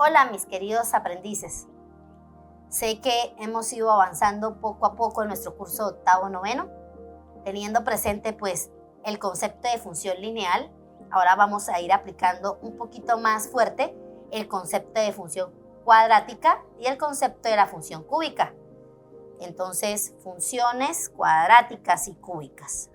Hola mis queridos aprendices, sé que hemos ido avanzando poco a poco en nuestro curso de octavo noveno, teniendo presente pues el concepto de función lineal. Ahora vamos a ir aplicando un poquito más fuerte el concepto de función cuadrática y el concepto de la función cúbica. Entonces, funciones cuadráticas y cúbicas.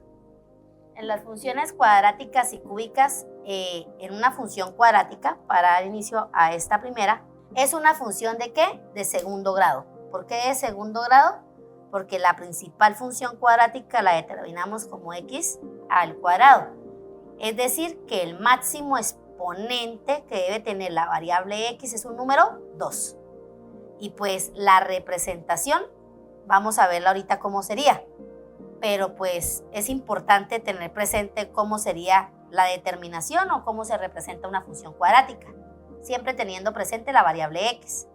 En las funciones cuadráticas y cúbicas, en una función cuadrática, para dar inicio a esta primera, es una función ¿de qué? De segundo grado. ¿Por qué de segundo grado? Porque la principal función cuadrática la determinamos como x al cuadrado. Es decir, que el máximo exponente que debe tener la variable x es un número 2. Y pues la representación, vamos a verla ahorita cómo sería. Pero pues es importante tener presente cómo sería la determinación o cómo se representa una función cuadrática, siempre teniendo presente la variable x.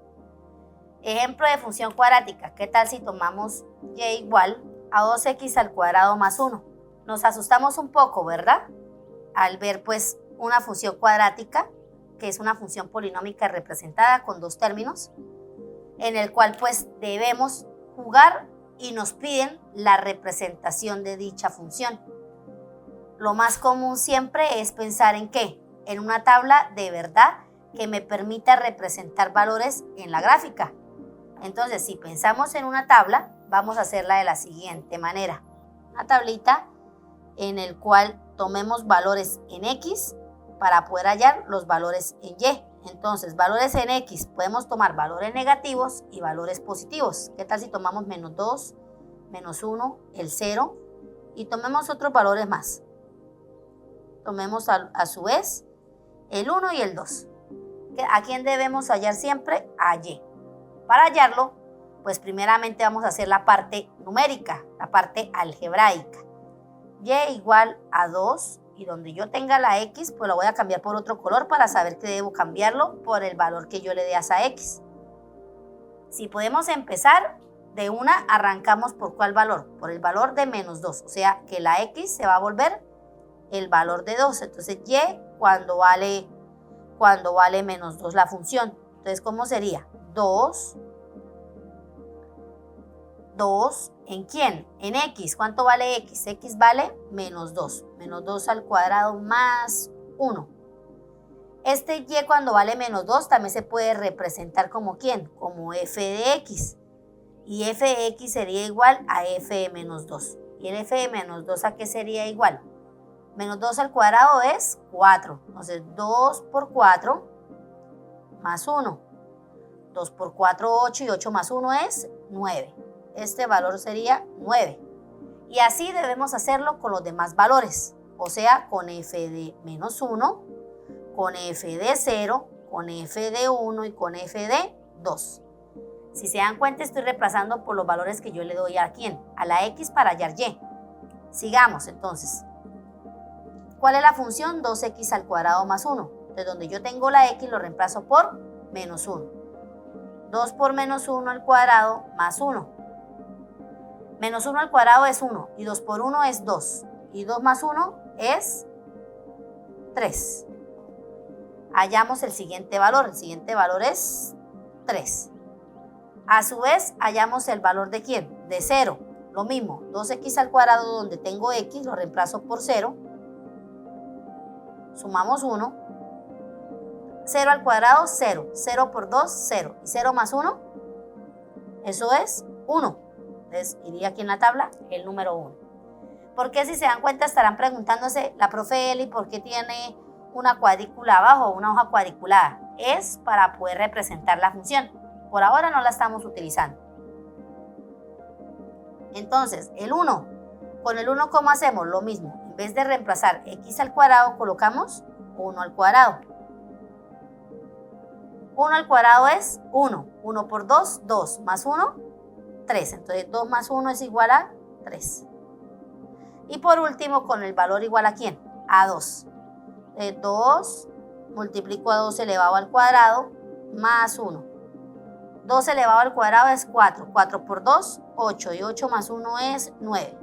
Ejemplo de función cuadrática, ¿qué tal si tomamos y igual a 2x al cuadrado más 1? Nos asustamos un poco, ¿verdad? Al ver pues una función cuadrática, que es una función polinómica representada con dos términos, en el cual pues debemos jugar y nos piden la representación de dicha función. Lo más común siempre es pensar en ¿qué? En una tabla de verdad que me permita representar valores en la gráfica. Entonces, si pensamos en una tabla, vamos a hacerla de la siguiente manera. Una tablita en el cual tomemos valores en X para poder hallar los valores en Y. Entonces, valores en X, podemos tomar valores negativos y valores positivos. ¿Qué tal si tomamos menos 2, menos 1, el 0? Y tomemos otros valores más. Tomemos a su vez el 1 y el 2. ¿A quién debemos hallar siempre? A Y. Para hallarlo, pues primeramente vamos a hacer la parte numérica, la parte algebraica. Y igual a 2. Y donde yo tenga la X, pues lo voy a cambiar por otro color para saber que debo cambiarlo por el valor que yo le dé a esa X. Si podemos empezar, de una arrancamos por ¿cuál valor? Por el valor de menos 2. O sea que la X se va a volver el valor de 2. Entonces Y cuando vale menos 2 la función. Entonces, ¿cómo sería? 2 ¿en quién? En X. ¿Cuánto vale X? X vale menos 2. Menos 2 al cuadrado más 1. Este Y cuando vale menos 2 también se puede representar como ¿quién? Como f de X. Y f de X sería igual a f de menos 2. ¿Y el f de menos 2 a qué sería igual? Menos 2 al cuadrado es 4. Entonces 2 por 4 más 1. 2 por 4, 8 y 8 más 1 es 9. Este valor sería 9. Y así debemos hacerlo con los demás valores. O sea, con f de menos 1, con f de 0, con f de 1 y con f de 2. Si se dan cuenta, estoy reemplazando por los valores que yo le doy a ¿quién? A la X para hallar Y. Sigamos entonces. ¿Cuál es la función? 2x al cuadrado más 1. De donde yo tengo la X lo reemplazo por menos 1. 2 por menos 1 al cuadrado más 1. Menos 1 al cuadrado es 1 y 2 por 1 es 2. Y 2 más 1 es 3. Hallamos el siguiente valor. El siguiente valor es 3. A su vez, hallamos el valor de ¿quién? De 0. Lo mismo, 2x al cuadrado donde tengo X lo reemplazo por 0. Sumamos 1. 0 al cuadrado, 0. 0 por 2, 0. Y 0 más 1, eso es 1. Entonces, iría aquí en la tabla el número 1. ¿Por qué? Si se dan cuenta estarán preguntándose, la profe Eli, ¿por qué tiene una cuadrícula abajo o una hoja cuadriculada? Es para poder representar la función. Por ahora no la estamos utilizando. Entonces, el 1. Con el 1, ¿cómo hacemos? Lo mismo. En vez de reemplazar x al cuadrado, colocamos 1 al cuadrado. 1 al cuadrado es 1. 1 por 2, 2. Más 1, 3. Entonces 2 más 1 es igual a 3. Y por último, con el valor igual a ¿quién? A 2. 2 multiplico a 2 elevado al cuadrado más 1. 2 elevado al cuadrado es 4. 4 por 2, 8. Y 8 más 1 es 9.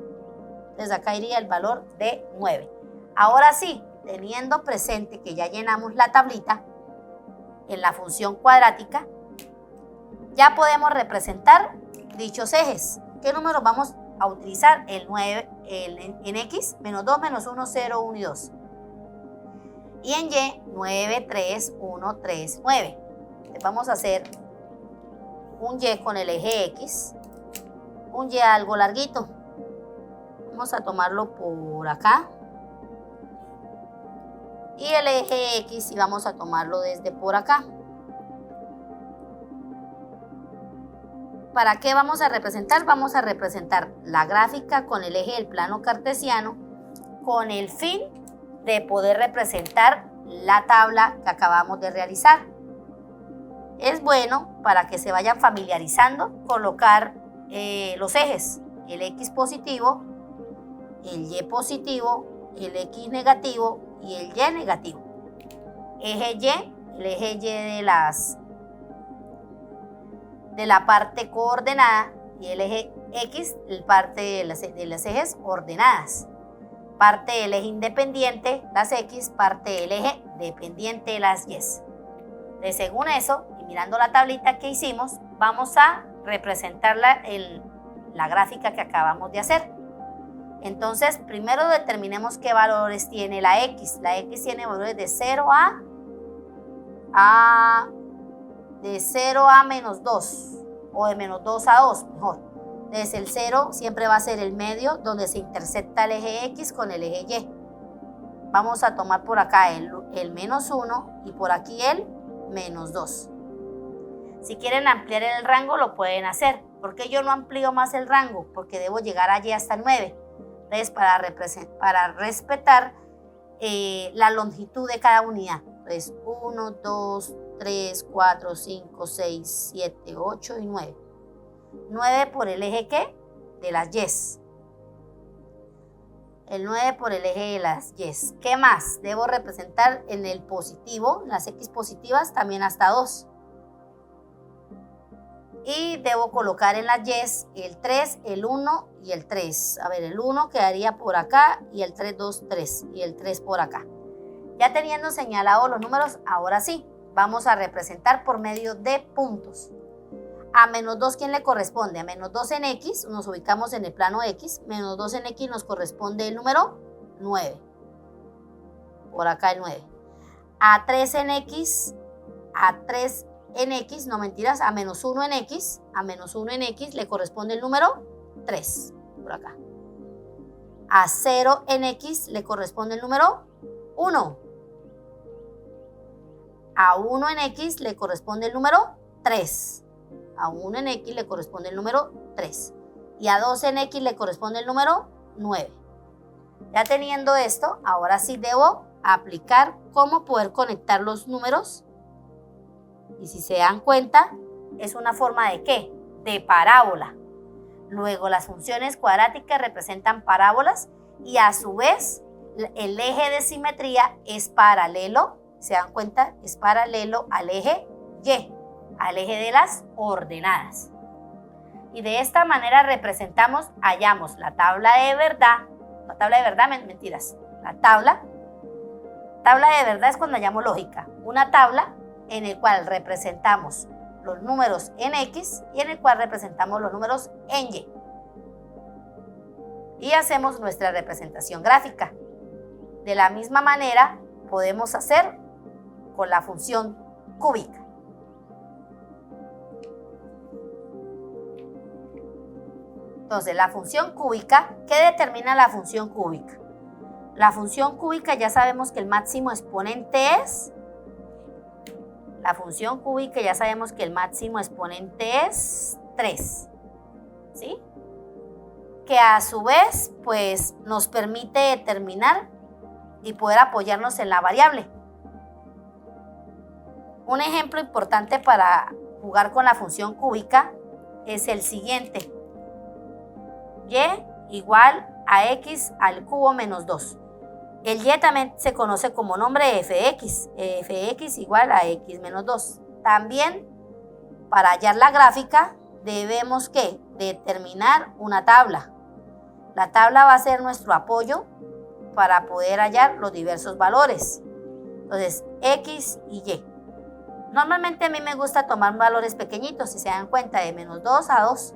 Entonces acá iría el valor de 9. Ahora sí, teniendo presente que ya llenamos la tablita, en la función cuadrática, ya podemos representar dichos ejes. ¿Qué números vamos a utilizar? El 9 en X, menos 2, menos 1, 0, 1 y 2. Y en Y, 9, 3, 1, 3, 9. Entonces vamos a hacer un Y con el eje X, un Y algo larguito. Vamos a tomarlo por acá. Y el eje X y vamos a tomarlo desde por acá. ¿Para qué vamos a representar? Vamos a representar la gráfica con el eje del plano cartesiano con el fin de poder representar la tabla que acabamos de realizar. Es bueno, para que se vayan familiarizando, colocar los ejes, el X positivo, el Y positivo, el X negativo y el Y negativo. Eje Y, el eje Y de la parte coordenada, y el eje X, el parte de las ejes ordenadas. Parte del eje independiente, las X, parte del eje dependiente, las Y. Según eso, y mirando la tablita que hicimos, vamos a representarla en la gráfica que acabamos de hacer. Entonces, primero determinemos qué valores tiene la X. La X tiene valores de 0 a menos 2, o de menos 2 a 2, mejor. Entonces, el 0 siempre va a ser el medio donde se intersecta el eje X con el eje Y. Vamos a tomar por acá el menos 1 y por aquí el menos 2. Si quieren ampliar el rango, lo pueden hacer. ¿Por qué yo no amplío más el rango? Porque debo llegar allí hasta el 9. Entonces, para respetar la longitud de cada unidad. Entonces, 1, 2, 3, 4, 5, 6, 7, 8 y 9. 9 por el eje ¿qué? De las Y. El 9 por el eje de las Y. ¿Qué más? Debo representar en el positivo, las X positivas, también hasta 2. Y debo colocar en las Y el 3, el 1 y el 3. A ver, el 1 quedaría por acá y el 3, 2, 3 y el 3 por acá. Ya teniendo señalados los números, ahora sí, vamos a representar por medio de puntos. A menos 2, ¿quién le corresponde? A menos 2 en X, nos ubicamos en el plano X. Menos 2 en X nos corresponde el número 9. Por acá el 9. A 3 en X, a 3 en X, no mentiras, a menos 1 en X, a menos 1 en X le corresponde el número 3. Por acá. A 0 en X le corresponde el número 1. A 1 en X le corresponde el número 3. A 1 en X le corresponde el número 3. Y a 2 en X le corresponde el número 9. Ya teniendo esto, ahora sí debo aplicar cómo poder conectar los números. Y si se dan cuenta, es una forma ¿de qué? De parábola. Luego las funciones cuadráticas representan parábolas y a su vez el eje de simetría es paralelo. ¿Se dan cuenta? Es paralelo al eje Y, al eje de las ordenadas. Y de esta manera hallamos la tabla de verdad, mentiras. La tabla de verdad es cuando hallamos lógica. Una tabla en el cual representamos los números en X y en el cual representamos los números en Y. Y hacemos nuestra representación gráfica. De la misma manera podemos hacer con la función cúbica. Entonces, la función cúbica, ¿qué determina la función cúbica? La función cúbica ya sabemos que el máximo exponente es... La función cúbica ya sabemos que el máximo exponente es 3. ¿Sí? Que a su vez, pues, nos permite determinar y poder apoyarnos en la variable. Un ejemplo importante para jugar con la función cúbica es el siguiente. Y igual a X al cubo menos 2. El Y también se conoce como nombre fx. Fx igual a X menos 2. También, para hallar la gráfica, debemos ¿qué? Determinar una tabla. La tabla va a ser nuestro apoyo para poder hallar los diversos valores. Entonces, X y Y. Normalmente a mí me gusta tomar valores pequeñitos, si se dan cuenta, de menos 2 a 2,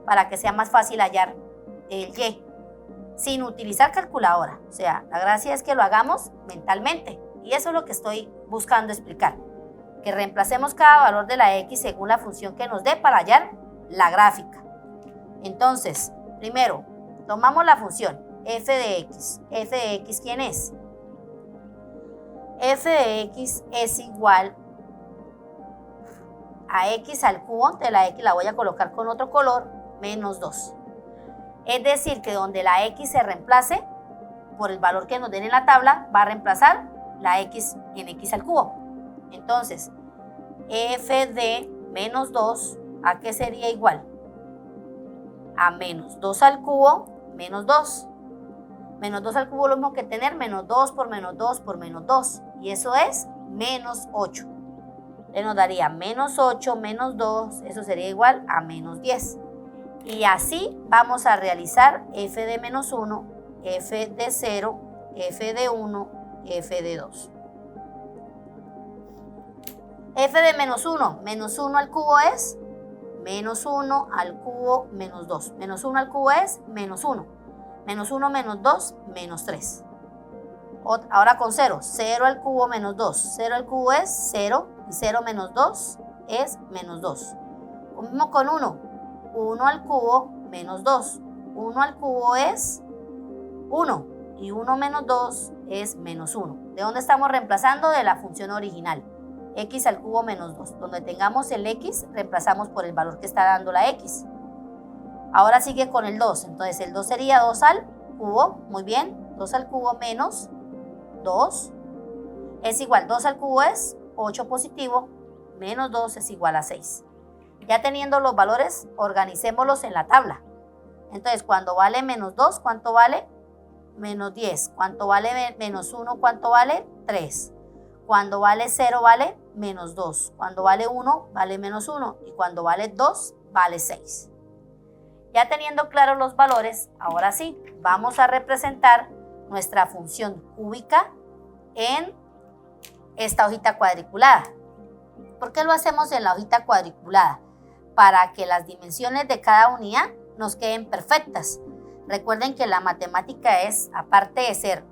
para que sea más fácil hallar el y, sin utilizar calculadora. O sea, la gracia es que lo hagamos mentalmente, y eso es lo que estoy buscando explicar, que reemplacemos cada valor de la x según la función que nos dé para hallar la gráfica. Entonces, primero, tomamos la función f de x. ¿F de x quién es? F de x es igual a x al cubo, de la x la voy a colocar con otro color, menos 2. Es decir, que donde la x se reemplace por el valor que nos den en la tabla, va a reemplazar la x en x al cubo. Entonces, f de menos 2, ¿a qué sería igual? A menos 2 al cubo, menos 2. Menos 2 al cubo es lo mismo que tener menos 2 por menos 2 por menos 2. Y eso es menos 8. Entonces nos daría menos 8 menos 2, eso sería igual a menos 10. Y así vamos a realizar f de menos 1, f de 0, f de 1, f de 2. F de menos 1 al cubo es menos 1 al cubo menos 2. Menos 1 al cubo es menos 1. Menos 1 menos 2, menos 3. Ahora con 0. 0 al cubo menos 2. 0 al cubo es 0. Y 0 menos 2 es menos 2. Lo mismo con 1. 1 al cubo menos 2. 1 al cubo es 1. Y 1 menos 2 es menos 1. ¿De dónde estamos reemplazando? De la función original. X al cubo menos 2. Donde tengamos el x, reemplazamos por el valor que está dando la x. Ahora sigue con el 2. Entonces el 2 sería 2 al cubo. Muy bien. 2 al cubo menos 2 es igual. 2 al cubo es 8 positivo. Menos 2 es igual a 6. Ya teniendo los valores, organicémoslos en la tabla. Entonces cuando vale menos 2, ¿cuánto vale? Menos 10. Cuando vale menos 1, ¿cuánto vale? 3. Cuando vale 0 vale menos 2. Cuando vale 1 vale menos 1. Y cuando vale 2 vale 6. Ya teniendo claros los valores, ahora sí, vamos a representar nuestra función cúbica en esta hojita cuadriculada. ¿Por qué lo hacemos en la hojita cuadriculada? Para que las dimensiones de cada unidad nos queden perfectas. Recuerden que la matemática es, aparte de ser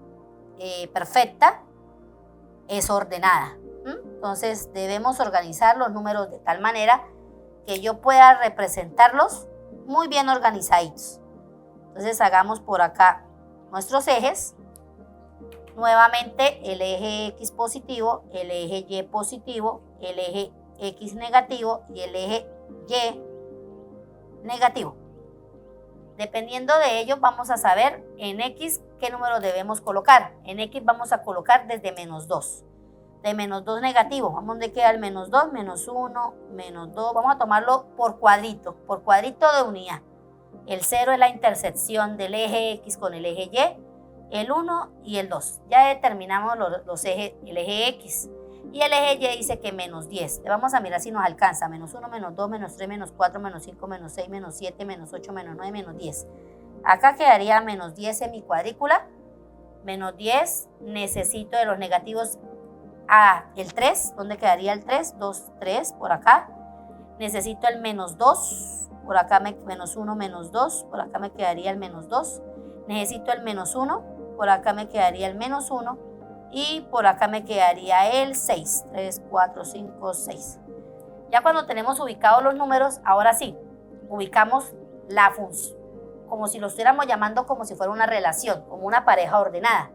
perfecta, es ordenada. Entonces debemos organizar los números de tal manera que yo pueda representarlos muy bien organizaditos. Entonces hagamos por acá nuestros ejes. Nuevamente el eje X positivo, el eje Y positivo, el eje X negativo y el eje Y negativo. Dependiendo de ello vamos a saber en X qué número debemos colocar. En X vamos a colocar desde menos 2. De menos 2 negativo, vamos donde queda el menos 2, menos 1, menos 2. Vamos a tomarlo por cuadrito de unidad. El 0 es la intersección del eje X con el eje Y, el 1 y el 2. Ya determinamos los ejes, el eje X. Y el eje Y dice que menos 10. Le vamos a mirar si nos alcanza. Menos 1, menos 2, menos 3, menos 4, menos 5, menos 6, menos 7, menos 8, menos 9, menos 10. Acá quedaría menos 10 en mi cuadrícula. Menos 10, necesito de los negativos el 3. ¿Dónde quedaría el 3? 2, 3, por acá. Necesito el menos 2. Por acá menos 1, menos 2. Por acá me quedaría el menos 2. Necesito el menos 1. Por acá me quedaría el menos 1. Y por acá me quedaría el 6. 3, 4, 5, 6. Ya cuando tenemos ubicados los números, ahora sí, ubicamos la función, como si lo estuviéramos llamando como si fuera una relación, como una pareja ordenada.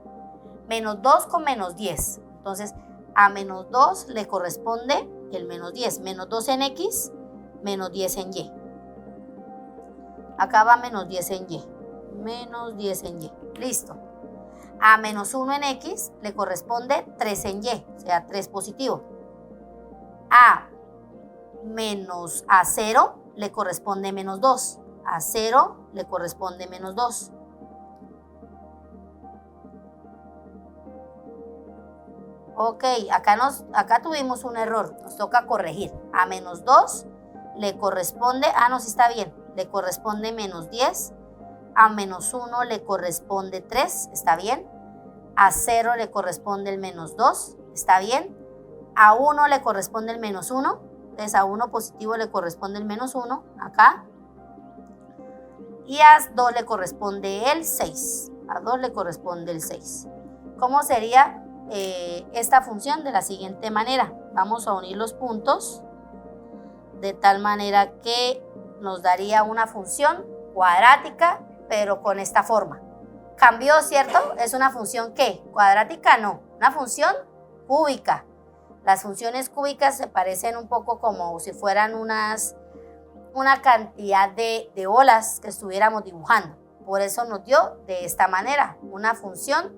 Menos 2 con menos 10. Entonces, a menos 2 le corresponde el menos 10. Menos 2 en X, menos 10 en Y. Acá va menos 10 en Y. Menos 10 en Y. Listo. A menos 1 en X le corresponde 3 en Y, o sea, 3 positivo. A 0 le corresponde menos 2. A 0 le corresponde menos 2. Ok, acá tuvimos un error, nos toca corregir. A menos 2 le corresponde, no, sí está bien, le corresponde menos 10. A menos 1 le corresponde 3, está bien. A 0 le corresponde el menos 2, está bien. A 1 le corresponde el menos 1, entonces a 1 positivo le corresponde el menos 1, acá. Y a 2 le corresponde el 6, a 2 le corresponde el 6. ¿Cómo sería esta función? De la siguiente manera. Vamos a unir los puntos de tal manera que nos daría una función cuadrática, pero con esta forma. Cambió, ¿cierto? Es una función ¿qué? Cuadrática no, una función cúbica. Las funciones cúbicas se parecen un poco como si fueran una cantidad de olas que estuviéramos dibujando. Por eso nos dio de esta manera, una función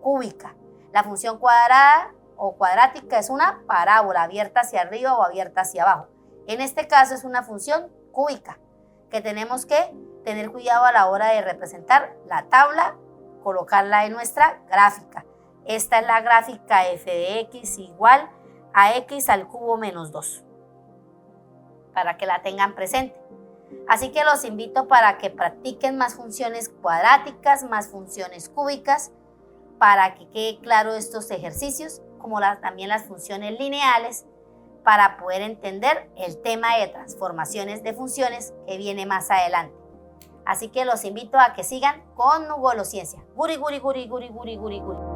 cúbica. La función cuadrada o cuadrática es una parábola abierta hacia arriba o abierta hacia abajo. En este caso es una función cúbica que tenemos que tener cuidado a la hora de representar la tabla, colocarla en nuestra gráfica. Esta es la gráfica f de x igual a x al cubo menos 2, para que la tengan presente. Así que los invito para que practiquen más funciones cuadráticas, más funciones cúbicas, para que quede claro estos ejercicios, como también las funciones lineales, para poder entender el tema de transformaciones de funciones que viene más adelante. Así que los invito a que sigan con Nugolociencia. Guri, guri, guri, guri, guri, guri, guri.